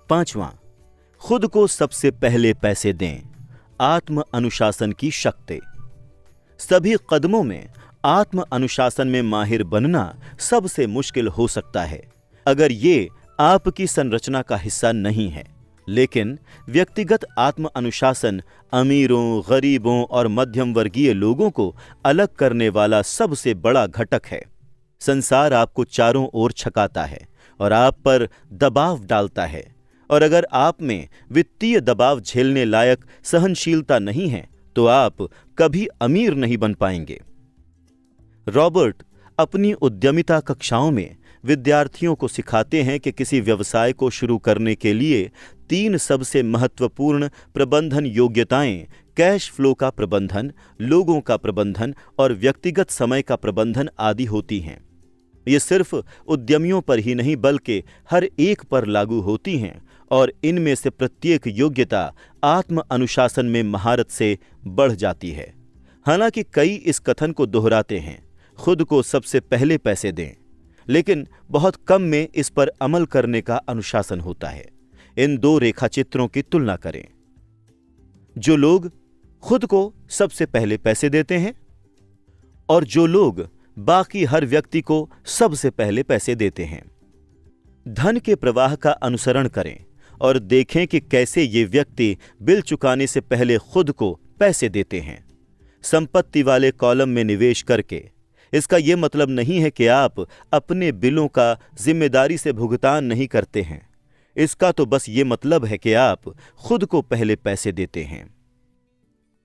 5वां, खुद को सबसे पहले पैसे दें। आत्म अनुशासन की शक्ति। सभी कदमों में आत्म अनुशासन में माहिर बनना सबसे मुश्किल हो सकता है अगर ये आपकी संरचना का हिस्सा नहीं है। लेकिन व्यक्तिगत आत्म अनुशासन अमीरों, गरीबों और मध्यम वर्गीय लोगों को अलग करने वाला सबसे बड़ा घटक है। संसार आपको चारों ओर छकाता है और आप पर दबाव डालता है, और अगर आप में वित्तीय दबाव झेलने लायक सहनशीलता नहीं है तो आप कभी अमीर नहीं बन पाएंगे। रॉबर्ट अपनी उद्यमिता कक्षाओं में विद्यार्थियों को सिखाते हैं कि किसी व्यवसाय को शुरू करने के लिए 3 सबसे महत्वपूर्ण प्रबंधन योग्यताएं कैश फ्लो का प्रबंधन, लोगों का प्रबंधन और व्यक्तिगत समय का प्रबंधन आदि होती हैं। ये सिर्फ उद्यमियों पर ही नहीं बल्कि हर एक पर लागू होती हैं, और इनमें से प्रत्येक योग्यता आत्म अनुशासन में महारत से बढ़ जाती है। हालांकि कई इस कथन को दोहराते हैं, खुद को सबसे पहले पैसे दें, लेकिन बहुत कम में इस पर अमल करने का अनुशासन होता है। इन 2 रेखाचित्रों की तुलना करें। जो लोग खुद को सबसे पहले पैसे देते हैं और जो लोग बाकी हर व्यक्ति को सबसे पहले पैसे देते हैं। धन के प्रवाह का अनुसरण करें और देखें कि कैसे ये व्यक्ति बिल चुकाने से पहले खुद को पैसे देते हैं। संपत्ति वाले कॉलम में निवेश करके। इसका यह मतलब नहीं है कि आप अपने बिलों का जिम्मेदारी से भुगतान नहीं करते हैं। इसका तो बस ये मतलब है कि आप खुद को पहले पैसे देते हैं।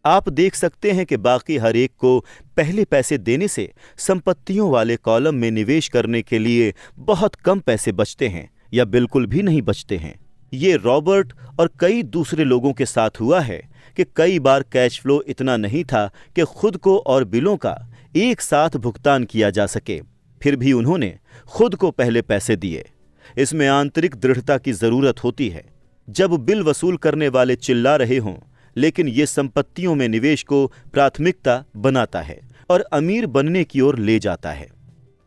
आप देख सकते हैं कि बाकी हर एक को पहले पैसे देने से संपत्तियों वाले कॉलम में निवेश करने के लिए बहुत कम पैसे बचते हैं या बिल्कुल भी नहीं बचते हैं। ये रॉबर्ट और कई दूसरे लोगों के साथ हुआ है कि कई बार कैश फ्लो इतना नहीं था कि खुद को और बिलों का एक साथ भुगतान किया जा सके, फिर भी उन्होंने खुद को पहले पैसे दिए। इसमें आंतरिक दृढ़ता की जरूरत होती है। जब बिल वसूल करने वाले चिल्ला रहे हों, लेकिन ये संपत्तियों में निवेश को प्राथमिकता बनाता है और अमीर बनने की ओर ले जाता है।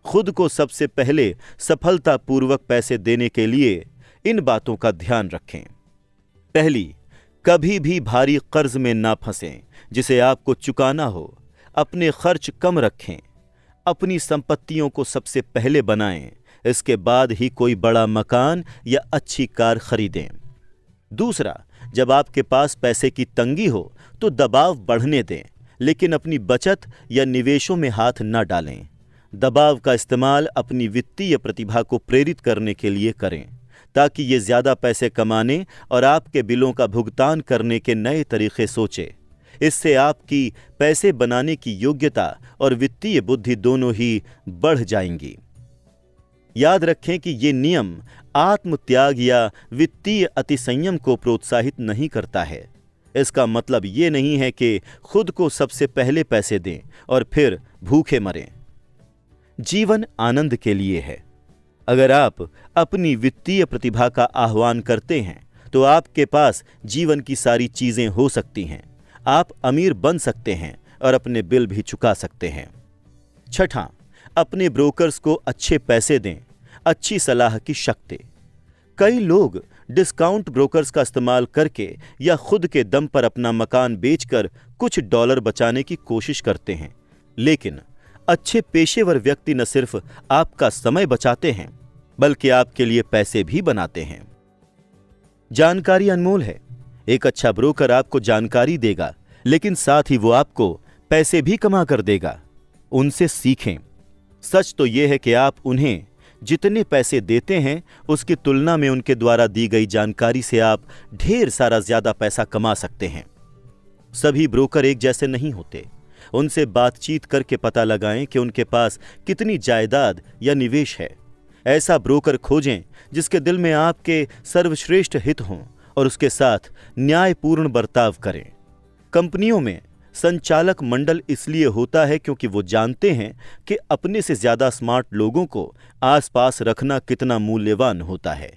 खुद को सबसे पहले सफलतापूर्वक पैसे देने के लिए इन बातों का ध्यान रखें। पहली, कभी भी भारी कर्ज में ना फंसें जिसे आपको चुकाना हो। अपने खर्च कम रखें। अपनी संपत्तियों को सबसे पहले बनाएं, इसके बाद ही कोई बड़ा मकान या अच्छी कार खरीदें। दूसरा, जब आपके पास पैसे की तंगी हो तो दबाव बढ़ने दें, लेकिन अपनी बचत या निवेशों में हाथ न डालें। दबाव का इस्तेमाल अपनी वित्तीय प्रतिभा को प्रेरित करने के लिए करें, ताकि ये ज्यादा पैसे कमाने और आपके बिलों का भुगतान करने के नए तरीके सोचे। इससे आपकी पैसे बनाने की योग्यता और वित्तीय बुद्धि दोनों ही बढ़ जाएंगी। याद रखें कि ये नियम आत्मत्याग या वित्तीय अतिसंयम को प्रोत्साहित नहीं करता है। इसका मतलब ये नहीं है कि खुद को सबसे पहले पैसे दें और फिर भूखे मरें। जीवन आनंद के लिए है। अगर आप अपनी वित्तीय प्रतिभा का आह्वान करते हैं तो आपके पास जीवन की सारी चीजें हो सकती हैं। आप अमीर बन सकते हैं और अपने बिल भी चुका सकते हैं। छठा, अपने ब्रोकर्स को अच्छे पैसे दें। अच्छी सलाह की शक्ति। कई लोग डिस्काउंट ब्रोकर्स का इस्तेमाल करके या खुद के दम पर अपना मकान बेचकर कुछ डॉलर बचाने की कोशिश करते हैं, लेकिन अच्छे पेशेवर व्यक्ति न सिर्फ आपका समय बचाते हैं बल्कि आपके लिए पैसे भी बनाते हैं। जानकारी अनमोल है। एक अच्छा ब्रोकर आपको जानकारी देगा, लेकिन साथ ही वो आपको पैसे भी कमा कर देगा। उनसे सीखें। सच तो यह है कि आप उन्हें जितने पैसे देते हैं उसकी तुलना में उनके द्वारा दी गई जानकारी से आप ढेर सारा ज्यादा पैसा कमा सकते हैं। सभी ब्रोकर एक जैसे नहीं होते। उनसे बातचीत करके पता लगाएं कि उनके पास कितनी जायदाद या निवेश है। ऐसा ब्रोकर खोजें जिसके दिल में आपके सर्वश्रेष्ठ हित हों और उसके साथ न्यायपूर्ण बर्ताव करें। कंपनियों में संचालक मंडल इसलिए होता है क्योंकि वो जानते हैं कि अपने से ज्यादा स्मार्ट लोगों को आसपास रखना कितना मूल्यवान होता है।